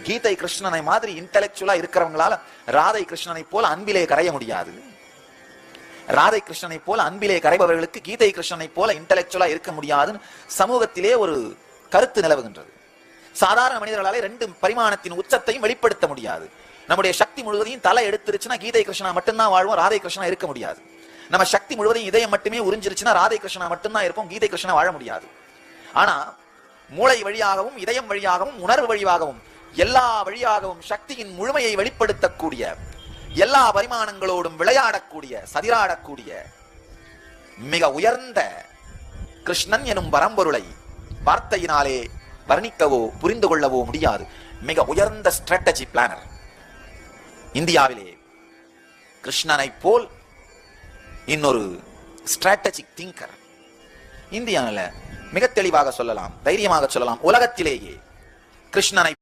கீதை கிருஷ்ணனை மாதிரி இன்டெலெக்சுவலா இருக்கிறவங்களால ராதை கிருஷ்ணனை போல அன்பிலே கரைய முடியாது. ராதை கிருஷ்ணனை போல அன்பிலே கரைபவர்களுக்கு கீதை கிருஷ்ணனை போல இன்டெலெக்சுவலா இருக்க முடியாதுன்னு சமூகத்திலே ஒரு கருத்து நிலவுகின்றது. சாதாரண மனிதர்களாலே 2 பரிமாணத்தின் உச்சத்தையும் வெளிப்படுத்த முடியாது. நம்முடைய சக்தி முழுவதையும் தலை எடுத்துருச்சுன்னா கீதை கிருஷ்ணா மட்டும்தான் வாழ்வோம், ராதை கிருஷ்ணா இருக்க முடியாது. நம்ம சக்தி முழுவதையும் இதயம் மட்டுமே உறிஞ்சிருச்சுன்னா ராதை கிருஷ்ணா மட்டும்தான் இருப்போம், கீதை கிருஷ்ணா வாழ முடியாது. ஆனா மூளை வழியாகவும் இதயம் வழியாகவும் உணர்வு வழியாகவும் எல்லா வழியாகவும் சக்தியின் முழுமையை வெளிப்படுத்தக்கூடிய, எல்லா பரிமாணங்களோடும் விளையாடக்கூடிய, சதிராடக்கூடிய மிக உயர்ந்த கிருஷ்ணன் எனும் பரம்பொருளை வார்த்தையினாலே வர்ணிக்கவோ புரிந்து கொள்ளவோ முடியாது. மிக உயர்ந்த ஸ்ட்ராட்டஜி பிளானர். இந்தியாவிலே கிருஷ்ணனை போல் இன்னொரு ஸ்ட்ராட்டஜிக் திங்கர் இந்தியாவில் மிக தெளிவாக சொல்லலாம், தைரியமாக சொல்லலாம், உலகத்திலேயே கிருஷ்ணனை